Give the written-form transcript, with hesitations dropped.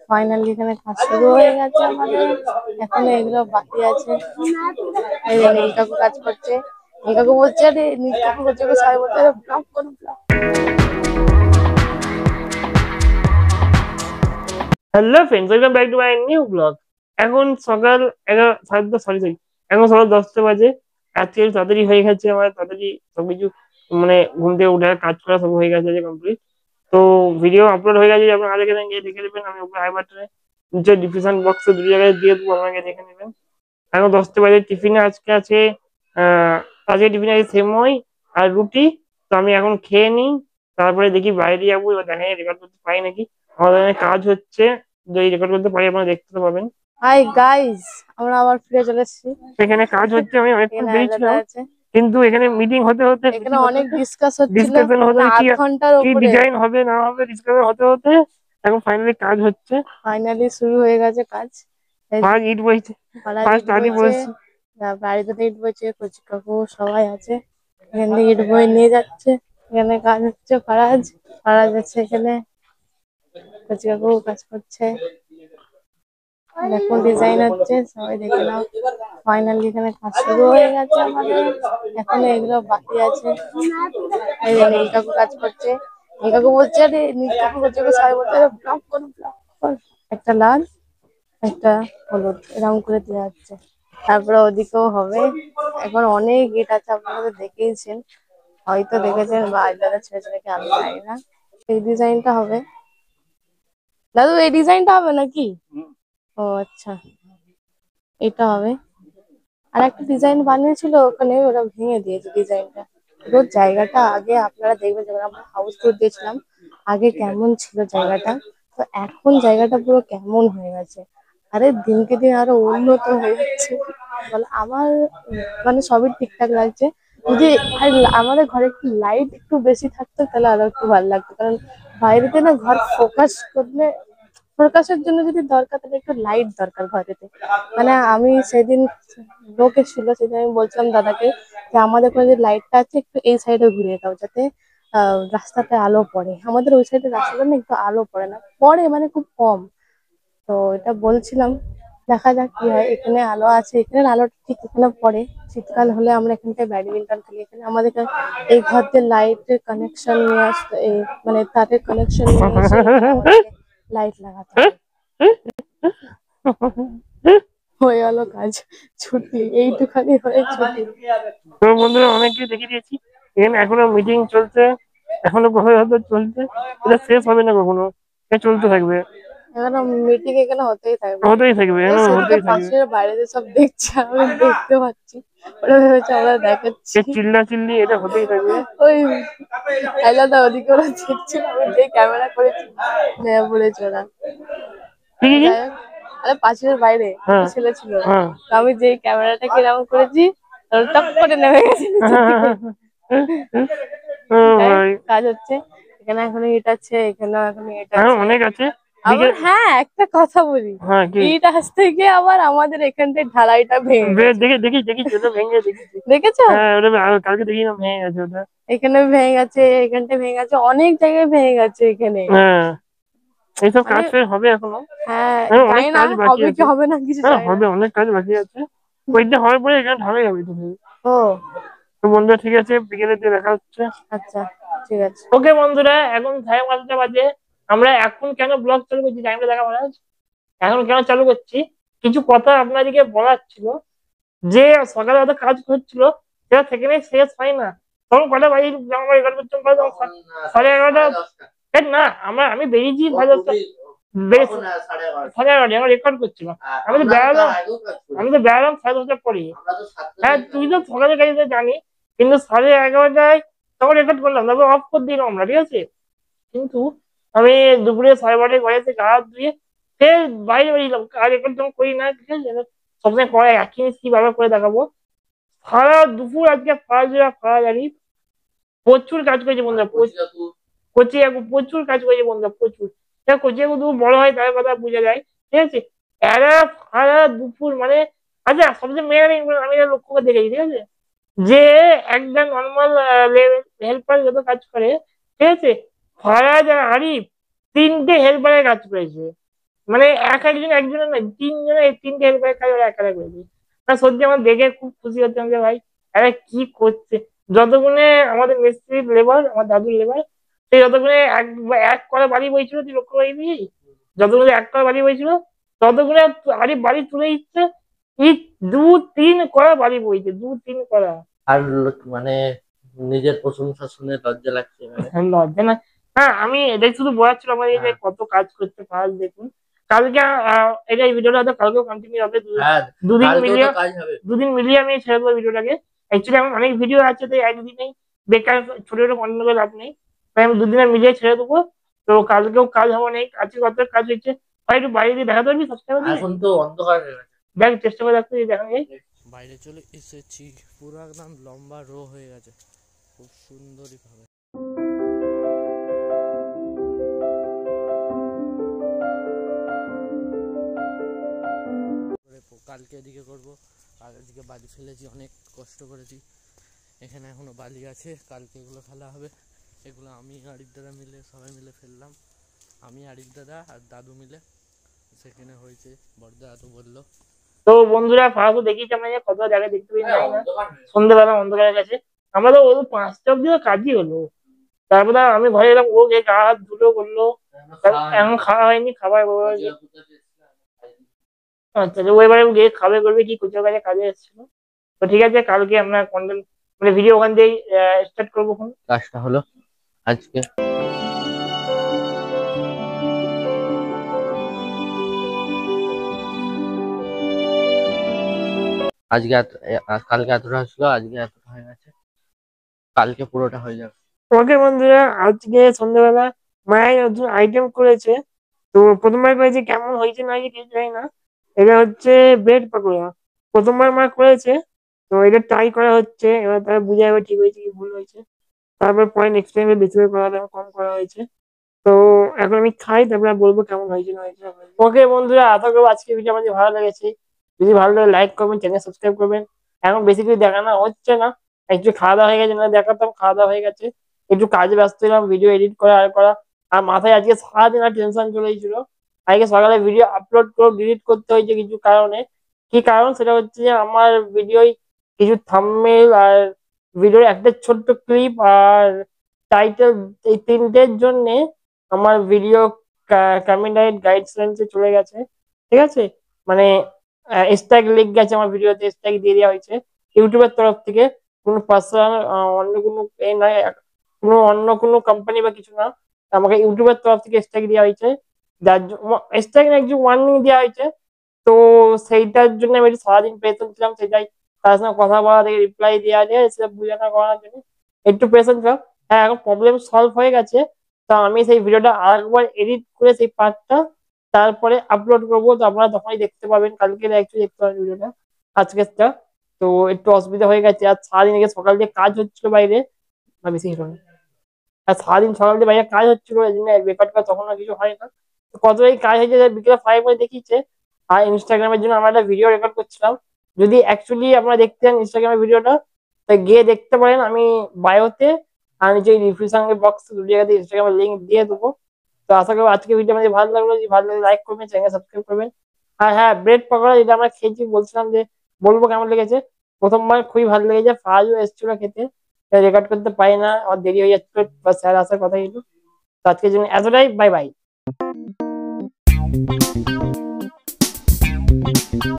Finally এখানে কাজ শুরু হয়ে গেছে আমাদের। এখনো এগুলো বাকি আছে। এই যে নীল কাকু কাজ করছে। নীল কাকু বলছে, আরে নীল কাকু বলছে সবাই বলছে ব্লগ করুন blog. Hello friends, welcome back to my new blog. এখন সকাল 11 সরি সরি এখন সকাল 10টা বাজে। আজকে তাড়াতাড়ি হয়ে গেছে, আমার তাড়াতাড়ি সবকিছু মানে ঘুম থেকে উঠে কাজ করা সব হয়ে গেছে কমপ্লিট। তো ভিডিও আপলোড হয়ে গেছে, আপনারা আগে গিয়ে দেখে নেবেন। আমি উপরে আই বাটনে নিচে ডিসক্রিপশন বক্সে দু জায়গায় দিয়ে দেবো, আপনাকে দেখে নেবেন। এখন 10টা বাজে। টিফিনে আজকে আছে আজকে টিফিনে আছে সেমই আর রুটি। তো আমি এখন খেয়ে নিই, তারপরে দেখি বাইরে যাবো। এবার দেখা যায় রেকর্ড করতে পারি নাকি। আমাদের এখানে কাজ হচ্ছে, যদি রেকর্ড করতে পারি আপনারা দেখতে তো পাবেন। হাই গাইস, আমরা আবার ফিরে চলে এসেছি। এখানে কাজ হচ্ছে, আমি অনেকক্ষণ এখানে আলাদা বেরিয়েছিলাম, আছে। কিন্তু এখানে মিটিং হতে হতে এখানে অনেক ডিসকাস হচ্ছিল, ডিসকাশন হতে মানে কি 8 ঘন্টার কি উপরে। ডিজাইন হবে না হবে ডিসকাশন হতে হতে এখন ফাইনালি কাজ হচ্ছে। ফাইনালি শুরু হয়ে গেছে কাজ। ফার্স্ট ইট বইছে, পাড়ায় ফার্স্ট ইট আদি বইছে, বলছি। বাড়িতে ইট বইছে, কচি কাকু সবাই আছে। এখান থেকে ইট বই নিয়ে যাচ্ছে। এখানে কাজ হচ্ছে। ফারাজ ফারাজ আছে এখানে। কচি কাকু কাজ করছে। দেখুন ডিজাইন হচ্ছে, সবাই দেখে নাও। ফাইনালি এখানে কাজ শুরু হয়ে গেছে আমাদের। এখনো এগুলো বাকি আছে। এই যে নীল কাকু কাজ করছে। নীল কাকু বলছে, আরে নীল কাকু বলছে সবাই বলছে ব্লগ করুন ব্লগ কর। একটা লাল একটা হলুদ এরকম করে দেওয়া হচ্ছে। তারপরে ওদিকেও হবে। এখন অনেক গেট আছে, আপনারা তো দেখেইছেন, হয়তো দেখেছেন বা আলাদা ছেড়ে ছেড়ে কি আমি জানি না। এই ডিজাইনটা হবে দাদু, এই ডিজাইনটা হবে নাকি? ও আচ্ছা, এটা হবে। আর একটা ডিজাইন বানিয়েছিল ওখানে, ওরা ভেঙে দিয়েছে ডিজাইনটা। পুরো জায়গাটা আগে আপনারা দেখবেন, যখন আমরা হাউস টুর দিয়েছিলাম আগে কেমন ছিল জায়গাটা, তো এখন জায়গাটা পুরো কেমন হয়ে গেছে। আরে দিনকে দিন আরো উন্নত হয়ে যাচ্ছে। বলে আমার মানে সবই ঠিকঠাক লাগছে। যদি আর আমাদের ঘরে একটু লাইট একটু বেশি থাকতো তাহলে আরো একটু ভালো লাগতো, কারণ বাইরেতে না ঘর ফোকাস করলে, ফোকাসের জন্য যদি দরকার তাহলে একটু লাইট দরকার ঘরেতে। মানে আমি সেদিন লোক এসেছিল, সেদিন আমি বলছিলাম দাদাকে যে আমাদের ঘরে যে লাইটটা আছে একটু এই সাইডে ঘুরিয়ে দাও, যাতে রাস্তাতে আলো পড়ে। আমাদের ওই সাইডে রাস্তাটা না একটু আলো পড়ে না, পড়ে মানে খুব কম। তো এটা বলছিলাম, দেখা যাক কি হয়। এখানে আলো আছে, এখানে আলোটা ঠিক এখানে পড়ে। শীতকাল হলে আমরা এখানটায় ব্যাডমিন্টন খেলি। এখানে আমাদের এই ঘর দিয়ে লাইটের কানেকশন নিয়ে আসতে, মানে তারের কানেকশন নিয়ে এসে এখানে আমাদেরকে লাইট লাগাতে হবে। হয়ে গেল কাজ, ছুটি এইটুখানি হয়ে ছুটি। তো বন্ধুরা অনেককে দেখে দিয়েছি, এখানে এখনো মিটিং চলছে, এখনো কথা চলছে। এটা শেষ হবে না কখনো, এটা চলতে থাকবে, এখানে মিটিং এখানে হতেই থাকবে। হতেই থাকবে, এখনো সেদিকে হতেই থাকবে। পাশের বাইরে সব দেখছে, আমি দেখতে পাচ্ছি। ওরা ভেবেছে আমরা দেখাচ্ছি। চিল্লা চিল্লি এটা হতেই থাকবে। ওই আলাদা ওদিকে ওরা দেখছিল, আমি যে ক্যামেরা করেছি বলেছে ওরা। কি কি কি? যাই হোক, আরে পাশের বাইরে একটা হ্যাঁ ছেলে ছিল, হ্যাঁ তো আমি যে ক্যামেরাটা কিরকম করেছি, টপ করে নেমে গেছে নিচের দিকে। ও যাই হোক, ভাই, কাজ হচ্ছে। এখানে এখনো ইট আছে, এখানেও এখনো ইট হ্যাঁ আছে। অনেক আছে। আবার হ্যাঁ, একটা কথা বলি, হ্যাঁ কি? ইট আসতে গিয়ে আবার আমাদের এখানটায় ঢালাইটা ভেঙে গেছে। দেখি দেখি দেখি ওটা ভেঙে দেখেছি। দেখেছো? হ্যাঁ ওটা কালকে দেখি না ভেঙে গেছে ওটা। এখানে ভেঙে গেছে, এখানটা ভেঙে গেছে, অনেক জায়গায় ভেঙে গেছে এখানে। হ্যাঁ এইসব মানে কাজ ফের হবে এখনো, হ্যাঁ, অনেক জানি না কাজ বাকি হবে কি আছে। হবে না কিছু হ্যাঁ জানি না। হবে, অনেক কাজ বাকি আছে। ওইটা হওয়ার পরে এখানে ঢালাই হবে তো। ও তো বন্ধুরা ঠিক আছে, বিকেলের দিকে দেখা হচ্ছে। আচ্ছা, ঠিক আছে। ওকে বন্ধুরা, এখন 5:30 বাজে। আমরা এখন কেন ব্লগ চালু করছি টাইমটা দেখা মনে আছে? এখন কেন চালু করছি, কিছু কথা আপনাদেরকে বলার ছিল। যে সকালে হয়তো কাজ করছিল, সেটা সেখানে শেষ হয় না। তখন কটা বাজে আমরা রেকর্ড করতাম? 11:30। না আমি বেরিয়েছি 11:30, সাড়ে 11টায় আমরা রেকর্ড করছিলাম। আমি তো বেড়ালাম, আমি তো 10:30 পরে। হ্যাঁ তুই তো সকালের কাজে জানি, কিন্তু 11:30টায় তখন রেকর্ড করলাম, তারপর অফ করে দিলাম আমরা, ঠিক আছে। কিন্তু আমি দুপুরে 12:30 বাজে গা হাত ধুয়ে ফের বাইরে বেরিয়েছিলাম। কাজ রেকর্ড তখন করি না, ঠিক আছে, সবসময় করা একই জিনিস কিভাবে করে দেখাবো। সারা দুপুর আজকে ফাড়াজাড়ি প্রচুর কাজ করেছে বন্ধুরা, কচি কাকু প্রচুর কাজ করেছে বন্ধুরা, প্রচুর। কচি কাকু তবু বড় হয় তার কথা বোঝা যায়, ঠিক আছে। এরা সারা দুপুর মানে, আচ্ছা সবচেয়ে মেয়েরা আমি এটা লক্ষ্য করে দেখেছি, ঠিক আছে, যে একটা নর্মাল হেল্পার যত কাজ করে, ঠিক আছে, ফারাজ আর আরিফ তিনটে হেল্পারের কাজ করেছে। মানে একজন একজনের না, তিনজনের তিনটে হেল্পারের কাজ ওরা একা একা করেছে। সত্যি আমার দেখে খুব খুশি হচ্ছিলাম যে ভাই এরা কি করছে। যতগুণে আমাদের মিস্ত্রির লেবার, আমার দাদুর লেবার, সেই যতগুণে এক করা বাড়ি বইছিল, তুই লক্ষ্য করিনি, যতগুলো এক করা বাড়ি বইছিল ততগুলো বাড়ি তুলে দিচ্ছে, ইট 2-3 করা বাড়ি বইছে, 2-3 করা। আর মানে নিজের প্রশংসা শুনে লজ্জা লাগছে মানে। লজ্জা না, হ্যাঁ আমি এটাই শুধু বলার ছিল আমার, এই যে কত কাজ করতে পার দেখুন। কালকে এটা এই ভিডিওটা হয়তো কালকেও কন্টিনিউ হবে, দুদিন মিলিয়ে, দুদিন মিলিয়ে আমি ছেড়ে দেবো ভিডিওটাকে। অ্যাকচুয়ালি আমার অনেক ভিডিও আছে, তো একদিনেই বেকার ছোট ছোট কন্টেন্ট করে লাভ নেই, তাই আমি দুদিনে মিলিয়ে ছেড়ে দেবো। তো কালকেও কাজ হবে নেই, আজকে কত কাজ হচ্ছে, ভাই একটু বাইরে দিয়ে দেখাতে পারবি সাবস্ক্রাইবার দিয়ে? এখন তো অন্ধকার হয়ে গেছে, দেখ চেষ্টা করে দেখতে দেখা যায়। বাইরে চলে এসেছি, পুরো একদম লম্বা রো হয়ে গেছে খুব সুন্দরই ভাবে। কালকে এদিকে করবো, আর এদিকে বালি ফেলেছি, অনেক কষ্ট করেছি, এখানে এখনো বালি আছে, কালকে এগুলো ফেলা হবে। এগুলো আমি আরিফ দাদা মিলে সবাই মিলে ফেললাম, আমি আরিফ দাদা আর দাদু মিলে, সেখানে হয়েছে বড়দা তো বললো। তো বন্ধুরা ফার্স্ট দেখিয়েছি আমরা যে কত জায়গায় দেখতে পেয়ে যাই না, সন্ধ্যেবেলা অন্ধকারের কাছে আমরা তো ওই 5টা অব্দি কাজই হলো। তারপরে আমি ঘরে এলাম, ও গিয়ে গা হাত ধুলো করলো, এখন খাওয়া হয়নি, খাবার আচ্ছা ও এবারে গিয়ে খাবে করবে কি, কুচো কাজে কাজে এসেছিল। তো ঠিক আছে, কালকে আমরা কন্টেন্ট মানে ভিডিও ওখান দিয়েই স্টার্ট করবো। কাজটা হলো আজকে, কালকে এতটা ছিল, আজকে এতটা হয়ে গেছে, কালকে পুরোটা হয়ে যাবে। ওকে বন্ধুরা, আজকে সন্ধ্যাবেলা মায়ের নতুন আইটেম করেছে। তো প্রথমবার করেছে, কেমন হয়েছে না হয়েছে কিছু জানি না। এটা হচ্ছে ব্রেড পকোড়া, প্রথমবার মা করেছে, তো এটা ট্রাই করা হচ্ছে, এবার তারা বুঝে যাবে ঠিক হয়েছে কি ভুল হয়েছে। তারপর পরে নেক্সট টাইমে বেশি করে করা হবে, কম করা হয়েছে। তো এখন আমি খাই, তারপরে বলবো কেমন হয়েছে না হয়েছে। ওকে বন্ধুরা, আশা করবো আজকে ভিডিও আমাদের ভালো লেগেছে। যদি ভালো লাগে লাইক করবেন, চ্যানেল সাবস্ক্রাইব করবেন। এখন বেশি কিছু দেখানো হচ্ছে না, একটু খাওয়া দাওয়া হয়ে গেছে, না দেখাতাম, খাওয়া দাওয়া হয়ে গেছে, একটু কাজে ব্যস্ত ছিলাম, ভিডিও এডিট করা আর করা। আর মাথায় আজকে সারাদিন আর টেনশন চলে গেছিল, আজকে সকালে ভিডিও আপলোড করে ডিলিট করতে হয়েছে কিছু কারণে। কি কারণ সেটা হচ্ছে যে আমার ভিডিও কিছু থাম্বনেল আর ভিডিওর একটা ছোট্ট ক্লিপ আর টাইটেল, এই তিনটের জন্য আমার ভিডিও কপিরাইট গাইডলাইন্সে চলে গেছে। ঠিক আছে, মানে স্ট্রাইক লেগে গেছে, আমার ভিডিওতে স্ট্রাইক দিয়ে দেওয়া হয়েছে ইউটিউবের তরফ থেকে। কোনো পার্সোনাল অন্য কোনো এ নয়, কোনো অন্য কোনো কোম্পানি বা কিছু না, আমাকে ইউটিউবের তরফ থেকে স্ট্রাইক দেওয়া হয়েছে, যার স্ট্রাইক না একটু ওয়ার্নিং দেওয়া হয়েছে। তো সেইটার জন্য আমি একটু সারাদিন পেশেন্ট ছিলাম, সেটাই তার সঙ্গে কথা বলা থেকে রিপ্লাই দেওয়া যায় সেটা বোঝানো করার জন্য একটু পেশেন্ট ছিলাম। হ্যাঁ, এখন প্রবলেম সলভ হয়ে গেছে। তো আমি সেই ভিডিওটা আরেকবার এডিট করে সেই পার্টটা তারপরে আপলোড করবো, তো আপনারা তখনই দেখতে পাবেন, কালকে অ্যাকচুয়ালি দেখতে পাবেন ভিডিওটা, আজকেরটা। তো একটু অসুবিধা হয়ে গেছে, আর সারাদিন আগে সকাল দিয়ে কাজ হচ্ছিল বাইরে, না বেশি হলো না, আর সারাদিন সকাল দিয়ে বাইরে কাজ হচ্ছিল, এই জন্য রেকর্ড করা তখন আর কিছু হয় না। তো কতই কাজ হয়েছে বিকেলে 5 দেখিয়েছে। আর ইনস্টাগ্রামের জন্য আমরা একটা ভিডিও রেকর্ড করছিলাম, যদি অ্যাকচুয়ালি আপনারা দেখতে চান ইনস্টাগ্রামের ভিডিওটা, তাই গিয়ে দেখতে পারেন, আমি বায়োতে আর নিচে ডিসক্রিপশন বক্স দুটো জায়গাতে ইনস্টাগ্রামের লিঙ্ক দিয়ে দেবো। তো আশা করি আজকে ভিডিও আমাদের ভালো লাগলো, যদি ভালো লাগে লাইক করবেন, চ্যানেল সাবস্ক্রাইব করবেন। আর হ্যাঁ, ব্রেড পকোড়া যেটা আমরা খেয়েছি বলছিলাম যে বলবো কেমন লেগেছে। প্রথমবার খুবই ভালো লেগেছে, ফাজও এসেছিল খেতে, রেকর্ড করতে পারি না, আমার দেরি হয়ে যাচ্ছিল, বা স্যার আসার কথা ছিল। তো আজকের জন্য এতটাই, বাই বাই।